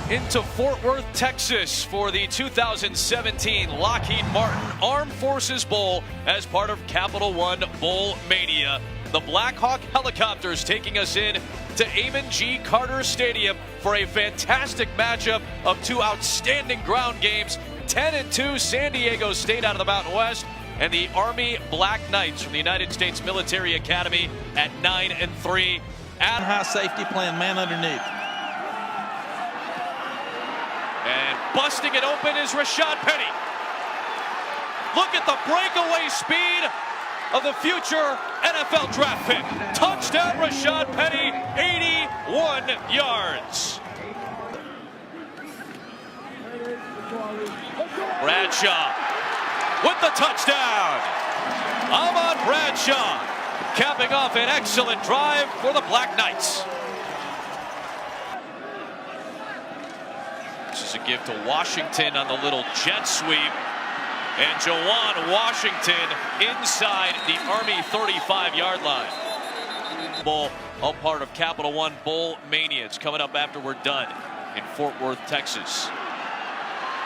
into Fort Worth, Texas for the 2017 Lockheed Martin Armed Forces Bowl as part of Capital One Bowl Mania. The Black Hawk helicopters taking us in to Amon G. Carter Stadium for a fantastic matchup of two outstanding ground games. 10-2 San Diego State out of the Mountain West, and the Army Black Knights from the United States Military Academy at 9-3. At high safety playing man underneath. And busting it open is Rashad Penny. Look at the breakaway speed of the future NFL draft pick. Touchdown Rashad Penny, 81 yards. Bradshaw with the touchdown. Ahmad Bradshaw capping off an excellent drive for the Black Knights. This is a gift to Washington on the little jet sweep. And Juwan Washington inside the Army 35-yard line. Bowl, all part of Capital One Bowl Mania. It's coming up after we're done in Fort Worth, Texas.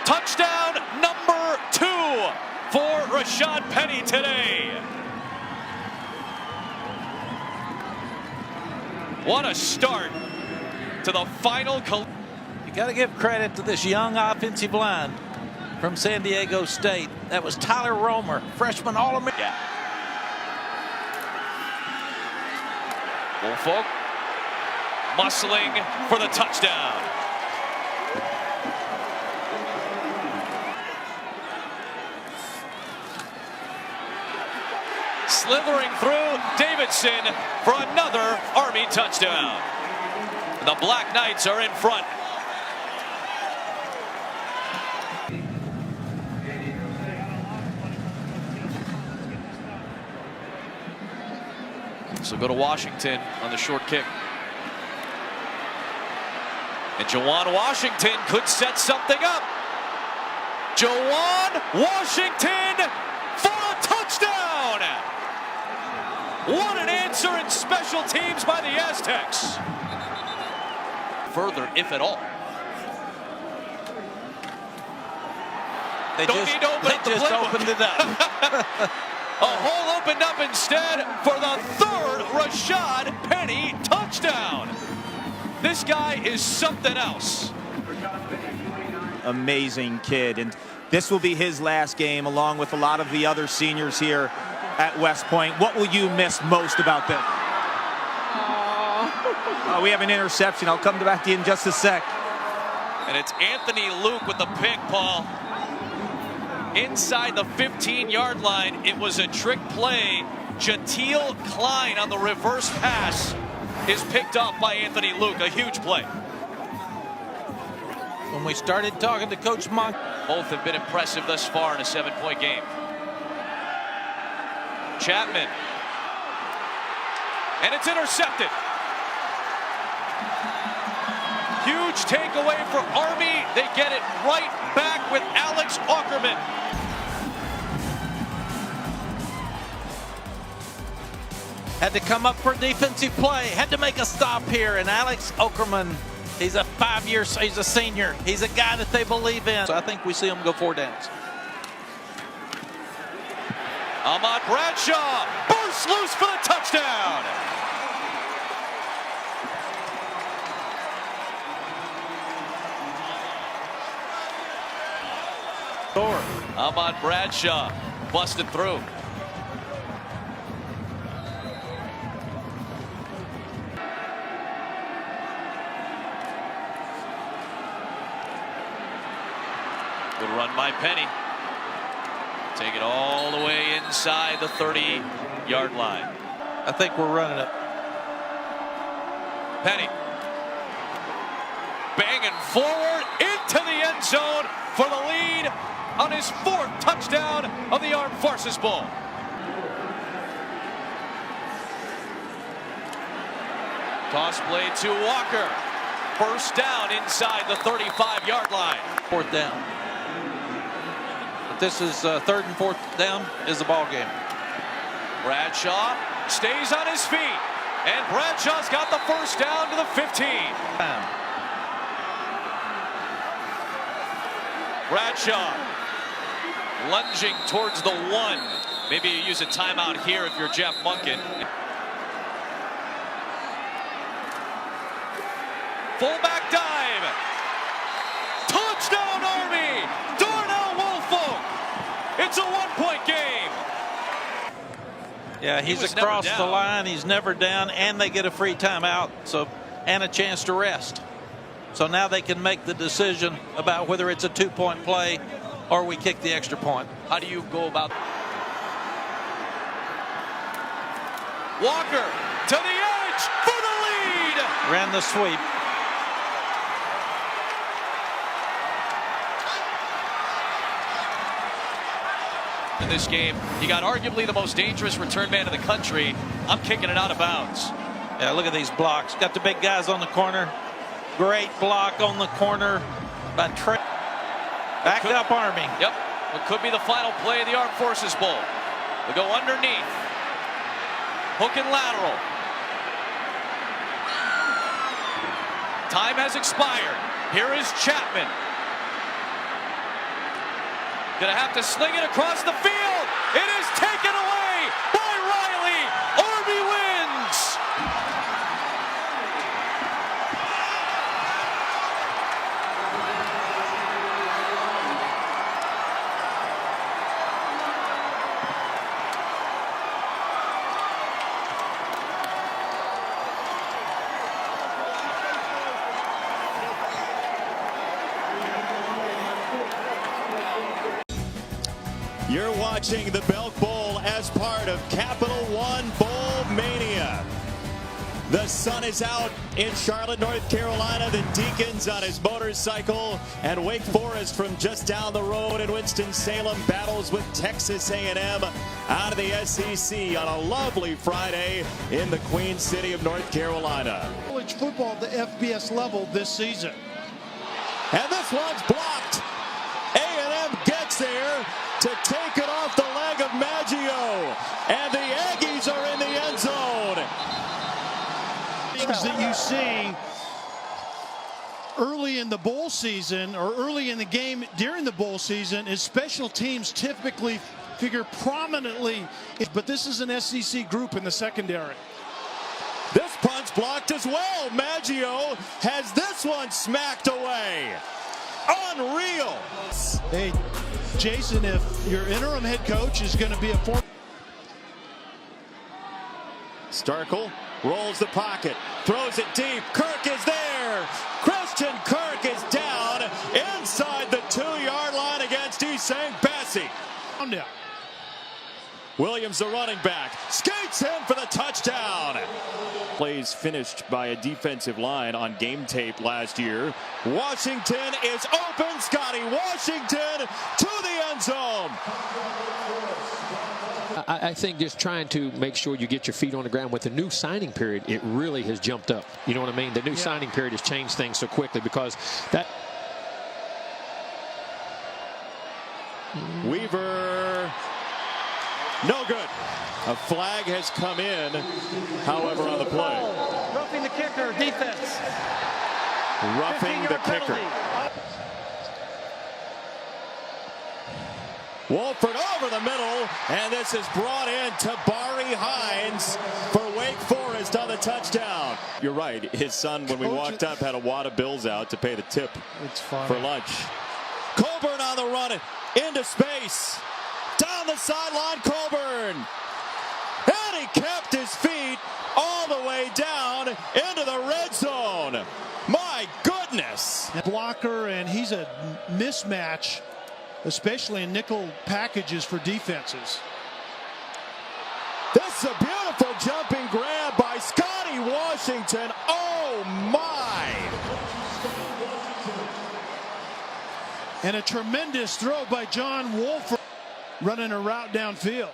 Touchdown number 2 for Rashad Penny today. What a start to the final. You got to give credit to this young offensive line from San Diego State. That was Tyler Romer, freshman All-American. Yeah. Woolfolk muscling for the touchdown. Slithering through Davidson for another Army touchdown. The Black Knights are in front. So go to Washington on the short kick. And Juwan Washington could set something up. Juwan Washington for a touchdown! What an answer in special teams by the Aztecs. Further, if at all. They just opened it up. A hole opened up instead for the third Rashad Penny touchdown. This guy is something else. Amazing kid, and this will be his last game along with a lot of the other seniors here at West Point. What will you miss most about this? We have an interception. I'll come back to you in just a sec. And it's Anthony Luke with the pick, Paul. Inside the 15-yard line, it was a trick play. Jatiel Klein on the reverse pass is picked off by Anthony Luke. A huge play. When we started talking to Coach Monk, both have been impressive thus far in a 7-point game. Chapman. And it's intercepted. Huge takeaway for Army. They get it right back with Alex Aukerman. had to come up for defensive play, had to make a stop here, and Alex Aukerman, he's a he's a senior. He's a guy that they believe in. So I think we see him go 4 downs. Ahmad Bradshaw bursts loose for the touchdown. Ahmad Bradshaw busted through. Good run by Penny. Take it all the way inside the 30-yard line. I think we're running it. Penny banging forward into the end zone for the lead on his 4th touchdown of the Armed Forces Bowl. Toss play to Walker. First down inside the 35-yard line. 4th down. But this is 3rd and 4th down is the ball game. Bradshaw stays on his feet. And Bradshaw's got the first down to the 15. Bradshaw lunging towards the 1. Maybe you use a timeout here if you're Jeff Monken. Fullback dive. Touchdown Army. Darnell Woolfolk. It's a 1-point game. Yeah, he's across the line. He's never down, and they get a free timeout, and a chance to rest. So now they can make the decision about whether it's a 2-point play or we kick the extra point. How do you go about? Walker to the edge for the lead. Ran the sweep. In this game, you got arguably the most dangerous return man in the country. I'm kicking it out of bounds. Yeah, look at these blocks. Got the big guys on the corner. Great block on the corner by Trey. Back up Army. Yep. It could be the final play of the Armed Forces Bowl. They go underneath. Hook and lateral. Time has expired. Here is Chapman. Gonna have to sling it across the field. It is taken away by Riley. Army wins. You're watching the Belk Bowl as part of Capital One Bowl Mania. The sun is out in Charlotte, North Carolina. The Deacons on his motorcycle, and Wake Forest from just down the road in Winston-Salem battles with Texas A&M out of the SEC on a lovely Friday in the Queen City of North Carolina. College football at the FBS level this season. And this one's blocked. A&M gets there to take it off the leg of Maggio, and the Aggies are in the end zone. Things that you see early in the bowl season or early in the game during the bowl season is special teams typically figure prominently, but this is an SEC group in the secondary. This punt's blocked as well. Maggio has this one smacked away. Unreal. Hey, Jason, if your interim head coach is going to be a former. Starkel rolls the pocket, throws it deep. Kirk is there. Christian Kirk is down inside the 2-yard line against St. Bessie. Williams, the running back, skates in for the touchdown. Plays finished by a defensive line on game tape last year. Washington is open. Scotty Washington to the end zone. I think just trying to make sure you get your feet on the ground with the new signing period, it really has jumped up. You know what I mean? The new signing period has changed things so quickly because that. Weaver, no good. A flag has come in, however, on the play. Roughing the kicker, defense. Roughing the kicker. Wolford over the middle, and this is brought in to Tabari Hines for Wake Forest on the touchdown. You're right. His son, when we walked up, had a wad of bills out to pay the tip for lunch. Colburn on the run into space. Down the sideline, Colburn. And he kept his feet all the way down into the red zone. My goodness. Blocker, and he's a mismatch, especially in nickel packages for defenses. This is a beautiful jumping grab by Scotty Washington. Oh my! And a tremendous throw by John Wolford, running a route downfield.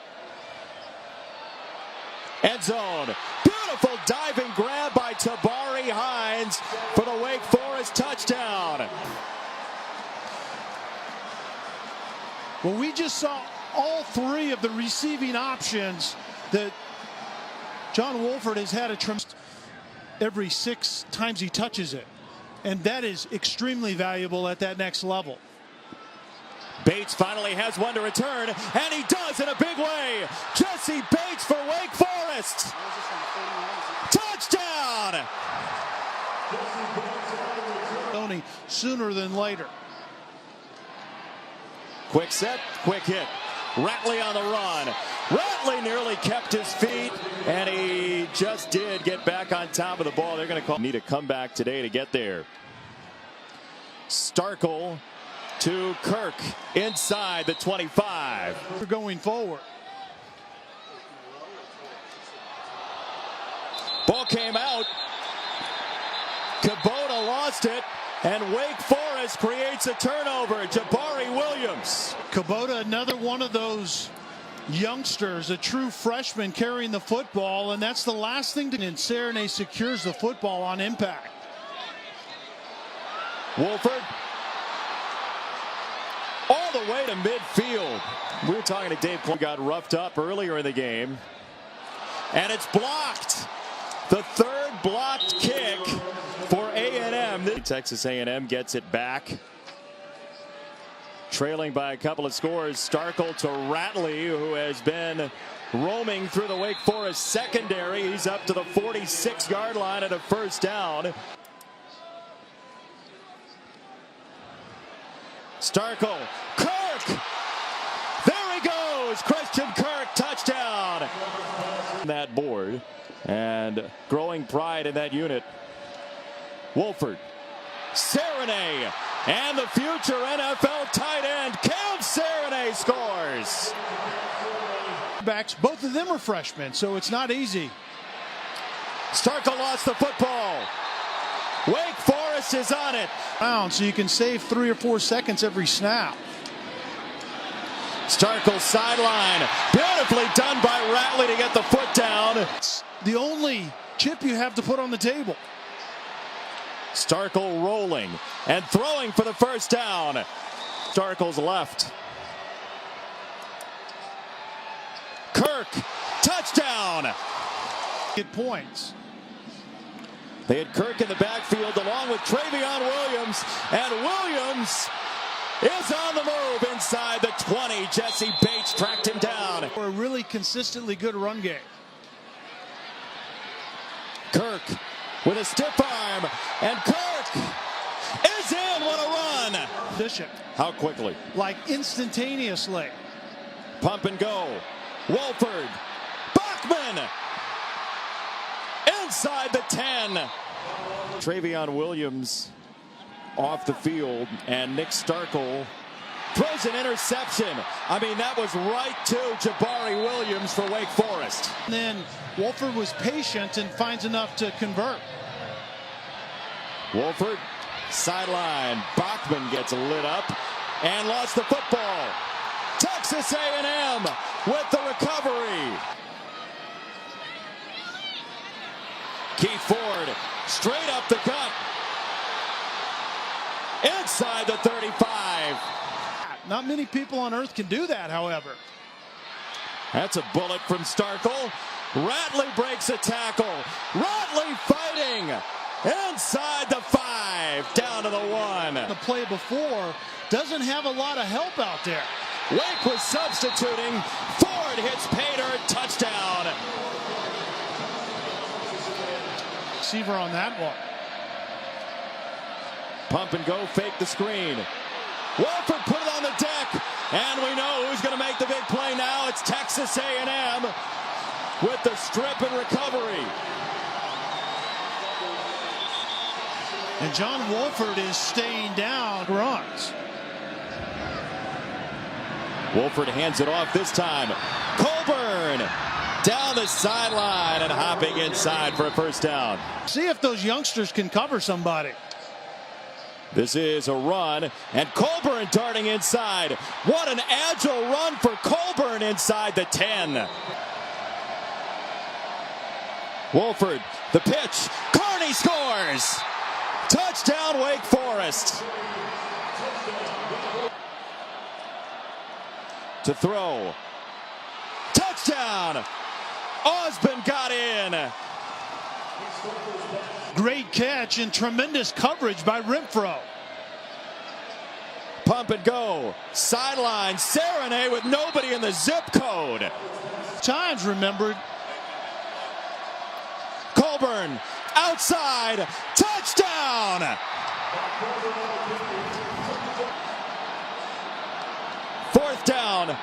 End zone. Beautiful diving grab by Tabari Hines for the Wake Forest touchdown. Well, we just saw all three of the receiving options that John Wolford has had a tremendous every 6 times he touches it. And that is extremely valuable at that next level. Bates finally has one to return, and he does in a big way. Jesse Bates for Wake Forest. Touchdown! Sooner than later. Quick set, quick hit. Ratley on the run. Ratley nearly kept his feet, and he just did get back on top of the ball. They're going to need a comeback today to get there. Starkel to Kirk inside the 25. We're going forward. Ball came out. Kubota lost it, and Wake Forest creates a turnover. Jabari Williams. Kubota, another one of those youngsters, a true freshman carrying the football, and that's the last thing to. And Serenay secures the football on impact. Wolford all the way to midfield. We were talking to Dave Clark. Got roughed up earlier in the game, and it's blocked. The third blocked kick for A&M. Texas A&M gets it back. Trailing by a couple of scores. Starkel to Ratley, who has been roaming through the Wake Forest secondary. He's up to the 46-yard line at a first down. Starkel, Kirk! There he goes! Christian Kirk, touchdown! That board, and growing pride in that unit. Wolford, Serenay, and the future NFL tight end, Cam Serenay scores! Backs, both of them are freshmen, so it's not easy. Starkel lost the football. Wake Forest is on it. So you can save 3 or 4 seconds every snap. Starkel sideline. Beautifully done by Ratley to get the foot down. It's the only chip you have to put on the table. Starkel rolling and throwing for the first down. Starkel's left. Kirk, touchdown. Get points. They had Kirk in the backfield along with Travion Williams, and Williams is on the move inside the 20. Jesse Bates tracked him down. For a really consistently good run game. Kirk with a stiff arm, and Kirk is in. What a run! Bishop. How quickly? Like instantaneously. Pump and go. Wolford. Bachman! Inside the 10. Travion Williams off the field, and Nick Starkel throws an interception. I mean, that was right to Jabari Williams for Wake Forest. And then Wolford was patient and finds enough to convert. Wolford, sideline. Bachman gets lit up and lost the football. Texas A&M with the recovery. Keith Ford, straight up the gut. Inside the 35. Not many people on earth can do that, however. That's a bullet from Starkel. Ratley breaks a tackle. Ratley fighting inside the 5, down to the 1. The play before doesn't have a lot of help out there. Wake was substituting. Ford hits Pater, touchdown. Receiver on that one. Pump and go, fake the screen. Wolford put it on the deck, and we know who's going to make the big play now. It's Texas A&M with the strip and recovery. And John Wolford is staying down runs. Wolford hands it off this time. Colburn down the sideline and hopping inside for a first down. See if those youngsters can cover somebody. This is a run, and Colburn darting inside. What an agile run for Colburn inside the 10. Wolford, the pitch. Carney scores. Touchdown, Wake Forest. To throw. Touchdown. Osborne got in. Great catch and tremendous coverage by Renfro. Pump and go. Sideline. Serenade with nobody in the zip code. Times remembered. Colburn outside. Touchdown. Fourth down.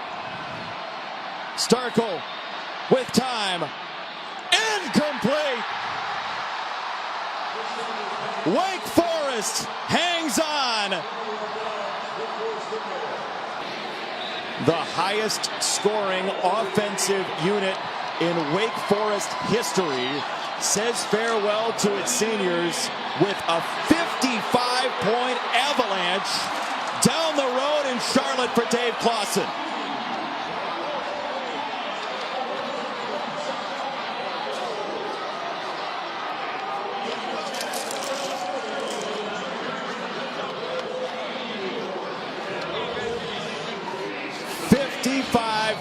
Starkel with time. Incomplete. Wake Forest hangs on. The highest scoring offensive unit in Wake Forest history says farewell to its seniors with a 55-point avalanche down the road in Charlotte for Dave Clawson.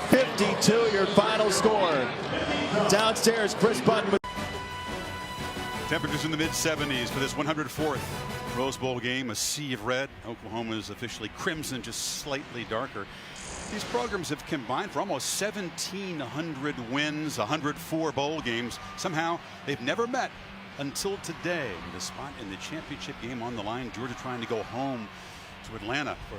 .52 your final score. Downstairs, Chris Button. Temperatures in the mid-70s for this 104th Rose Bowl game. A sea of red. Oklahoma is officially crimson, just slightly darker. These programs have combined for almost 1,700 wins, 104 bowl games. Somehow they've never met until today. The spot in the championship game on the line. Georgia trying to go home to Atlanta for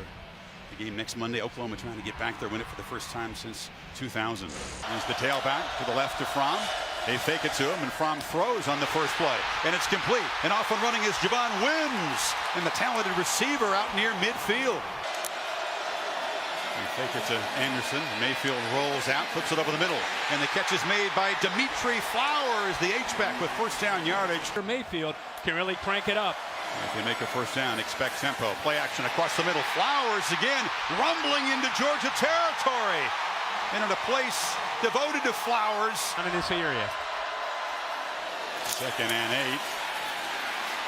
the game next Monday. Oklahoma trying to get back there, win it for the first time since 2000. There's the tailback to the left of Fromm. They fake it to him, and Fromm throws on the first play, and it's complete. And off and running is Javon Wims, and the talented receiver out near midfield. They fake it to Anderson. Mayfield rolls out, puts it over the middle, and the catch is made by Dimitri Flowers, the H-back with first down yardage. Mayfield can really crank it up. If they make a first down, expect tempo. Play action across the middle. Flowers again, rumbling into Georgia territory. And in a place devoted to Flowers. In this area. 2nd and 8.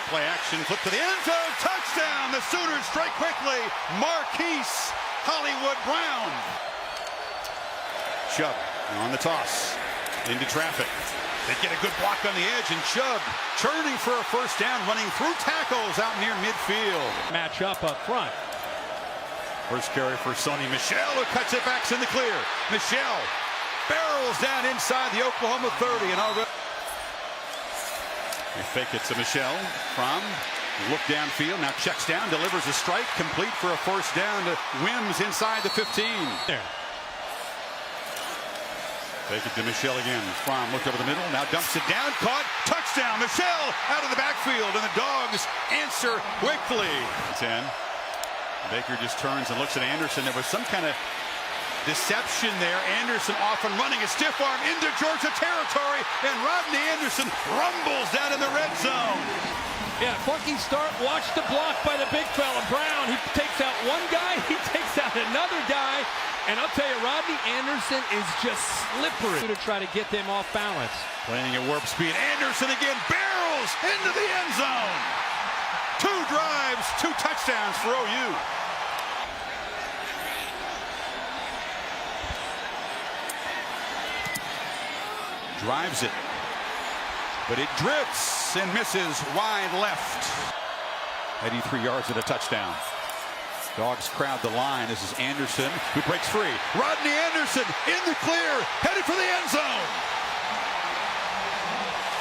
Play action, flip to the end zone. Touchdown! The Sooners strike quickly. Marquise Hollywood Brown. Chubb on the toss. Into traffic. They get a good block on the edge, and Chubb churning for a first down, running through tackles out near midfield. Match up front. First carry for Sony Michel, who cuts it back in the clear. Michel barrels down inside the Oklahoma 30, and already they fake it to Michel. Fromm look downfield, now checks down, delivers a strike, complete for a first down to Wims inside the 15. There. Fake it to Michel again. Fromm looked over the middle, now dumps it down, caught, touchdown. Michel out of the backfield, and the Dogs answer quickly. 10. Baker just turns and looks at Anderson. There was some kind of deception there. Anderson off and running, a stiff arm into Georgia territory, and Rodney Anderson rumbles down in the red zone. Yeah, funky start. Watch the block by the big fella, Brown. He takes out one guy, he takes out another guy. And I'll tell you, Rodney Anderson is just slippery to try to get them off balance. Playing at warp speed. Anderson again barrels into the end zone. 2 drives, 2 touchdowns for OU. Drives it, but it drifts and misses wide left. 83 yards and a touchdown. Dogs crowd the line. This is Anderson, who breaks free. Rodney Anderson in the clear, headed for the end zone.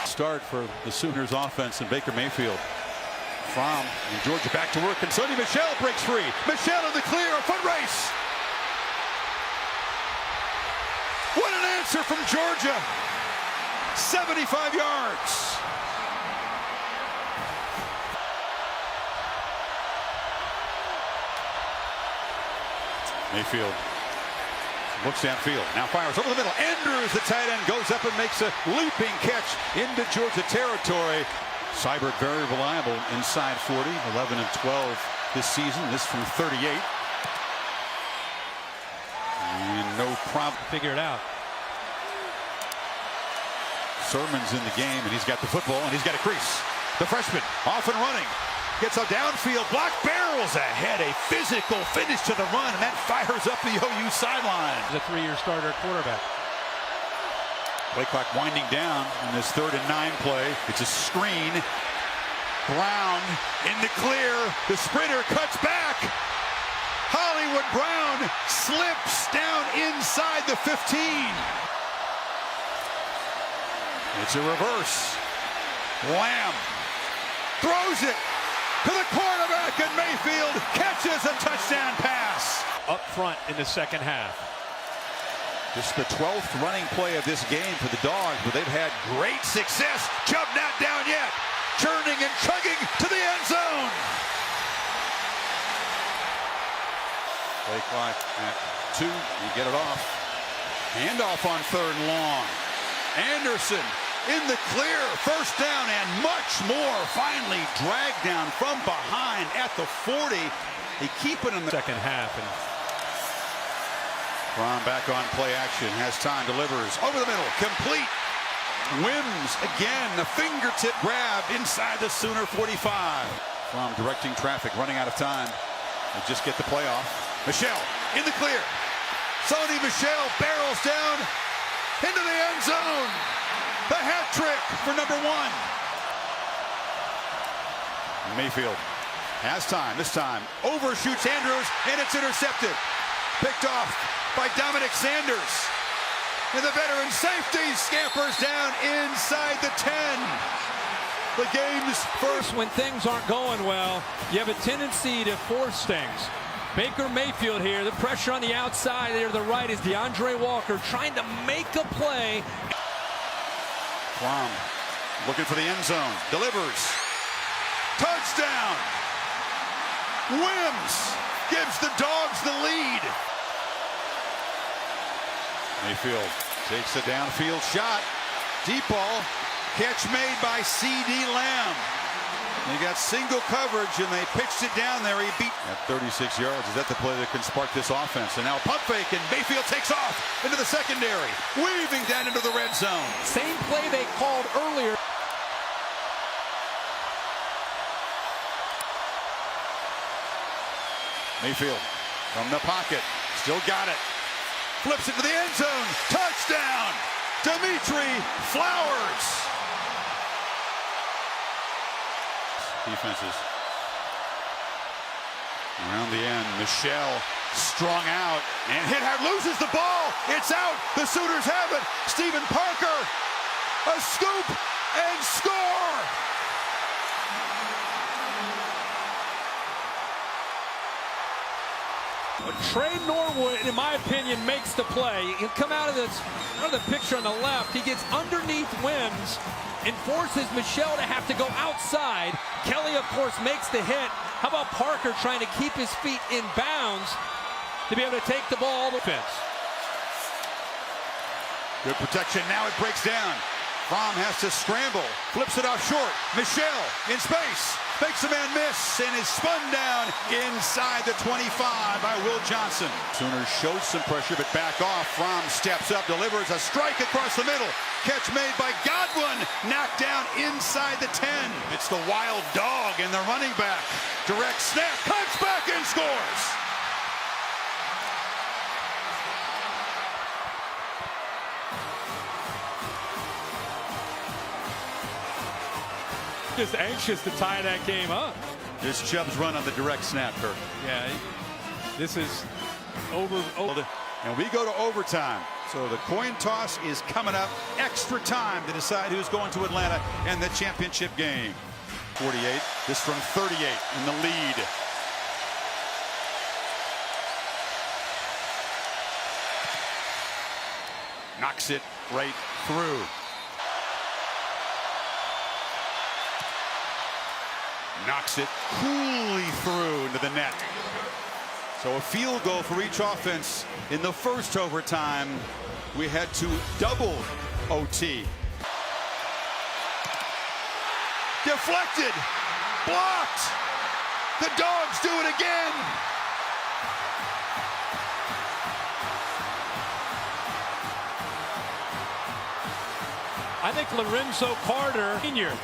Start for the Sooners offense and Baker Mayfield. Fromm and Georgia back to work, and Sony Michel breaks free. Michel in the clear, a foot race. What an answer from Georgia. 75 yards. Mayfield looks downfield, now fires over the middle. Andrews, the tight end, goes up and makes a leaping catch into Georgia territory. Seibert very reliable inside 40, 11 of 12 this season. This from 38. And no problem. Figure it out. Sermon's in the game, and he's got the football, and he's got a crease. The freshman off and running. Gets a downfield block, barrels ahead, a physical finish to the run, and that fires up the OU sideline. He's a 3-year starter quarterback. Play clock winding down in this 3rd and 9 play. It's a screen. Brown in the clear. The sprinter cuts back. Hollywood Brown slips down inside the 15. It's a reverse. Lamb throws it to the quarterback, and Mayfield catches a touchdown pass. Up front in the second half. Just the 12th running play of this game for the Dogs, but they've had great success. Chubb not down yet. Churning and chugging to the end zone. Play clock at 2. You get it off. Handoff on 3rd and long. Anderson in the clear. First down and much more. Finally dragged down from behind at the 40. They keep it in the second half. Fromm back on play action. Has time. Delivers over the middle. Complete. Wims again. The fingertip grab inside the Sooner 45. Fromm directing traffic. Running out of time. They just get the play off. Michel in the clear. Sony Michel barrels down into the end zone. The hat trick for number 1. Mayfield has time. This time overshoots Andrews, and it's intercepted. Picked off by Dominic Sanders. And the veteran safety scampers down inside the 10. The game's first. When things aren't going well, you have a tendency to force things. Baker Mayfield here, the pressure on the outside there to the right is DeAndre Walker trying to make a play. Fromm looking for the end zone. Delivers. Touchdown. Wims gives the Dogs the lead. Mayfield takes a downfield shot. Deep ball. Catch made by C.D. Lamb. They got single coverage, and they pitched it down there. He beat at 36 yards. Is that the play that can spark this offense? And now pump fake, and Mayfield takes off into the secondary, weaving down into the red zone. Same play they called earlier. Mayfield from the pocket. Still got it. Flips it to the end zone. Touchdown! Dimitri Flowers. Defenses around the end. Michel strung out and hit hard. Loses the ball. It's out. The Sooners have it. Stephen Parker. A scoop and score. Trey Norwood, in my opinion, makes the play. He'll come out of the picture on the left. He gets underneath Wims and forces Michel to have to go outside. Kelly, of course, makes the hit. How about Parker trying to keep his feet in bounds to be able to take the ball to fence? Good protection. Now it breaks down. Fromm has to scramble. Flips it off short. Michel in space. Makes a man miss and is spun down inside the 25 by Will Johnson. Sooners showed some pressure, but back off. Fromm steps up, delivers a strike across the middle. Catch made by Godwin. Knocked down inside the 10. It's the wild dog and the running back. Direct snap. Cuts back and scores. Just anxious to tie that game up. There's Chubb's run on the direct snap, Kirk. Yeah, this is over. And we go to overtime. So the coin toss is coming up. Extra time to decide who's going to Atlanta and the championship game. 48. This from 38 in the lead. Knocks it right through. Knocks it coolly through into the net. So a field goal for each offense in the first overtime. We had to double OT. Deflected. Blocked. The Dogs do it again. I think Lorenzo Carter Sr.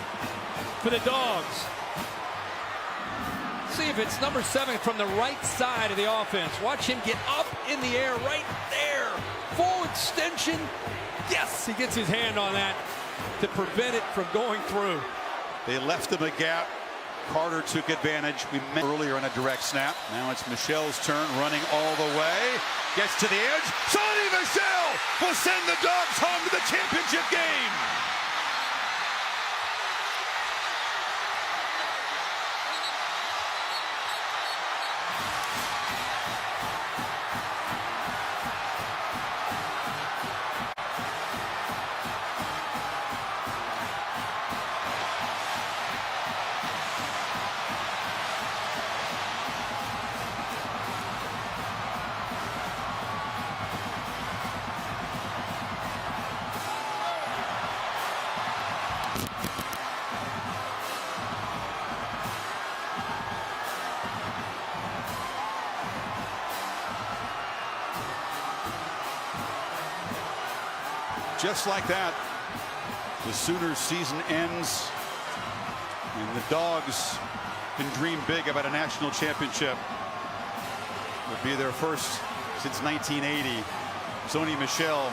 for the Dogs. See if it's number 7 from the right side of the offense. Watch him get up in the air right there. Full extension. Yes, he gets his hand on that to prevent it from going through. They left him a gap. Carter took advantage. We met earlier on a direct snap. Now it's Michel's turn, running all the way. Gets to the edge. Sony Michel will send the Dogs home to the championship game. Just like that, the Sooners season ends, and the Dogs can dream big about a national championship. It will be their first since 1980. Sony Michel,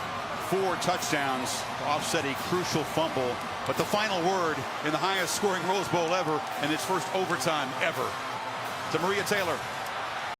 4 touchdowns to offset a crucial fumble, but the final word in the highest scoring Rose Bowl ever and its first overtime ever. To Maria Taylor.